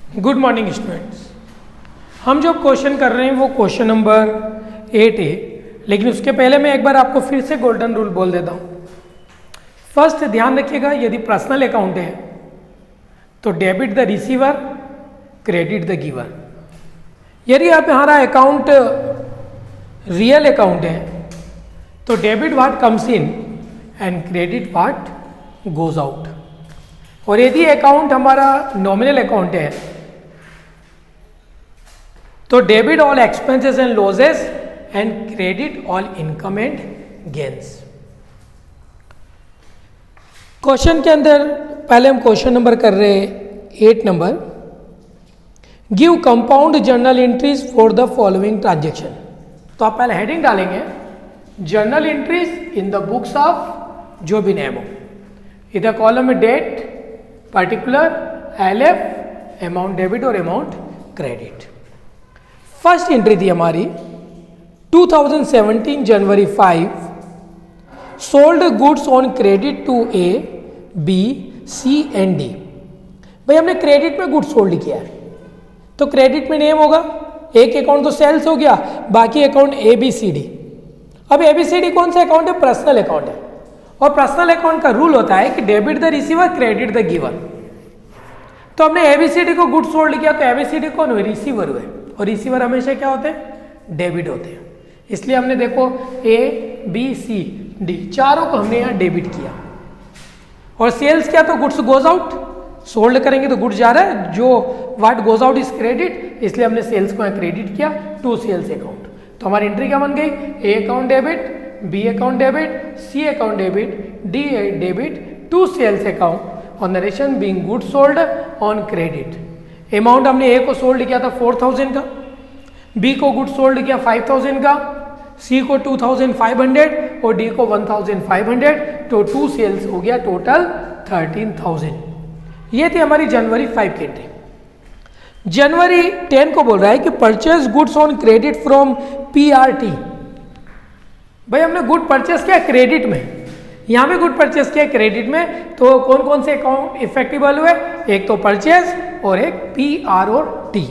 Good morning students. हम जो question कर रहे हैं वो क्वेश्चन नंबर 8 है, लेकिन उसके पहले मैं एक बार आपको फिर से गोल्डन रूल बोल देता हूँ। फर्स्ट ध्यान रखिएगा, यदि पर्सनल अकाउंट है तो debit the receiver, credit the giver. यदि आप हमारा अकाउंट रियल अकाउंट है तो debit what comes in and credit what goes out. और यदि अकाउंट हमारा नॉमिनल अकाउंट है तो debit all expenses and losses and credit all income and gains. Question के अंदर पहले हम क्वेश्चन नंबर कर रहे हैं 8 नंबर। Give compound journal entries for the following transaction. तो आप पहले हेडिंग डालेंगे journal entries in the books of जो भी नेम हो। इधर कॉलम में date, particular, LF, amount debit और अमाउंट क्रेडिट। फर्स्ट एंट्री थी हमारी 2017 जनवरी 5 sold goods on credit to A, B, C and D. भाई हमने क्रेडिट में गुड्स सोल्ड किया है तो क्रेडिट में नेम होगा। एक अकाउंट तो सेल्स हो गया, बाकी account A B C D. अब ए बी सी डी कौन सा अकाउंट है? पर्सनल अकाउंट है। और पर्सनल अकाउंट का रूल होता है कि debit the receiver, credit the giver. तो हमने एबीसीडी को गुड्स सोल्ड किया तो एबीसीडी कौन हुए? रिसीवर हुए। और रिसीवर हमेशा क्या होते हैं? डेबिट होते हैं। इसलिए हमने देखो ए बी सी डी चारों को हमने यहाँ डेबिट किया। और सेल्स क्या? तो गुड्स गोज आउट। सोल्ड करेंगे तो गुड्स जा रहा है, जो what goes out is credit, इसलिए हमने सेल्स को यहाँ क्रेडिट किया टू सेल्स अकाउंट। तो हमारी एंट्री क्या बन गई? A account debit, B account debit, C account debit, D debit to sales account और narration being goods sold on credit. Amount हमने ए को सोल्ड किया था 4000 का, बी को गुड्स सोल्ड किया 5000 का, सी को 2500 और डी को 1500। तो टू सेल्स हो गया टोटल 13000। ये थी हमारी जनवरी 5 की एंट्री। जनवरी 10 को बोल रहा है कि purchase goods on credit from PRT. भाई हमने गुड परचेस किया क्रेडिट में, यहाँ भी गुड परचेस किया क्रेडिट में। तो कौन कौन से अकाउंट इफेक्टिबल हुए? एक तो परचेज और एक पी आर और टी।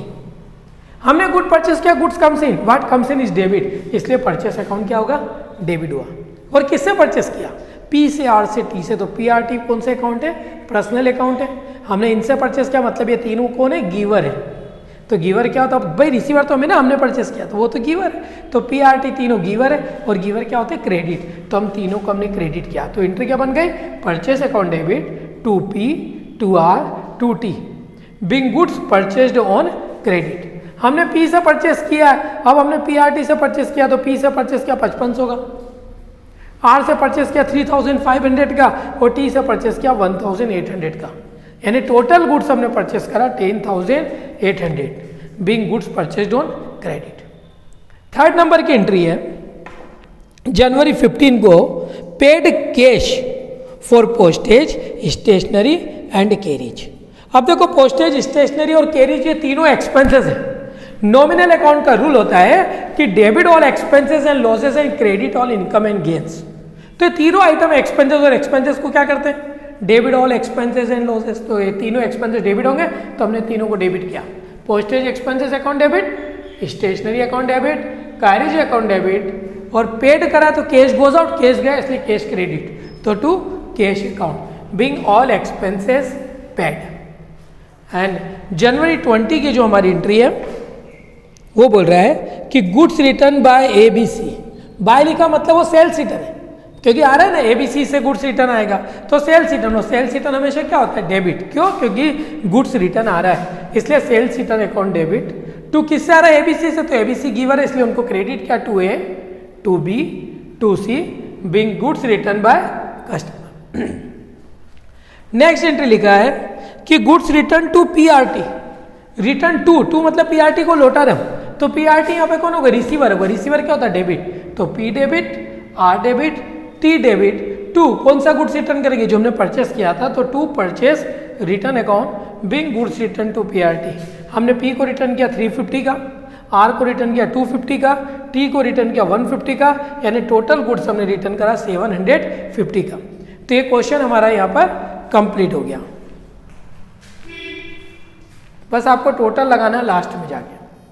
हमने गुड परचेस किया, goods comes in, what comes in is debit, इसलिए परचेस अकाउंट क्या होगा? डेबिट हुआ। और किससे परचेस किया? पी से, आर से, टी से। तो पी आर टी कौन से अकाउंट है? पर्सनल अकाउंट है। हमने इनसे परचेस किया, मतलब ये तीनों कौन है? गिवर है। तो गिवर क्या होता है? भाई रिसीवर तो हमें ना हमने परचेस किया तो वो तो गिवर है। तो पी आर टी तीनों गिवर है और गिवर क्या होते हैं? क्रेडिट। तो हम तीनों को हमने क्रेडिट किया। तो एंट्री क्या बन गई? Purchase account debit to P, to R, to T being goods purchased on credit. हमने पी से परचेस किया, अब हमने पी आर टी से परचेस किया तो पी से परचेस किया 5500 का, आर से परचेस किया 3500 का और टी से परचेस किया 1800 का। यानी टोटल गुड्स हमने परचेस करा 10800 being goods purchased on credit. Third number की एंट्री है जनवरी 15 को paid cash for postage, stationery and carriage. अब देखो पोस्टेज, स्टेशनरी और कैरिज ये तीनों एक्सपेंसेस हैं। नॉमिनल अकाउंट का रूल होता है कि debit all expenses and losses and credit all income and gains. तो ये तीनों आइटम एक्सपेंसेस और एक्सपेंसेस को क्या करते हैं? Debit all expenses and losses. तो ये तीनों एक्सपेंसेस डेबिट होंगे तो हमने तीनों को डेबिट किया। Postage expenses account debit, stationery account debit, carriage account debit और पेड करा तो कैश गोज आउट, कैश गया इसलिए कैश क्रेडिट। तो to cash account being all expenses paid. And जनवरी 20 की जो हमारी एंट्री है वो बोल रहा है कि goods return by A B C. By लिखा मतलब वो सेल्स रिटर्न है, क्योंकि आ रहा है ना एबीसी से गुड्स रिटर्न आएगा तो सेल्स रिटर्न। और सेल्स रिटर्न हमेशा क्या होता है? डेबिट। क्यों? क्योंकि गुड्स रिटर्न आ रहा है इसलिए sales return account debit. To किससे आ रहा है? एबीसी से। तो एबीसी गिवर है इसलिए उनको क्रेडिट किया to A, to B, to C being goods return by customer. Next entry लिखा है कि goods return to PRT. Return to मतलब पीआरटी को लौटा रहे हो तो पीआरटी यहाँ पे कौन होगा? रिसीवर होगा। रिसीवर क्या होता है? डेबिट। तो P debit, R debit, T debit to कौन सा गुड्स रिटर्न करेंगे? जो हमने परचेस किया था। तो to purchase return account being goods return to PRT. हमने पी को रिटर्न किया 350 का, आर को रिटर्न किया 250 का, टी को रिटर्न किया 150 का, यानी टोटल गुड्स हमने रिटर्न करा 750 का। तो ये क्वेश्चन हमारा यहाँ पर कंप्लीट हो गया। बस आपको टोटल लगाना है लास्ट में जाके।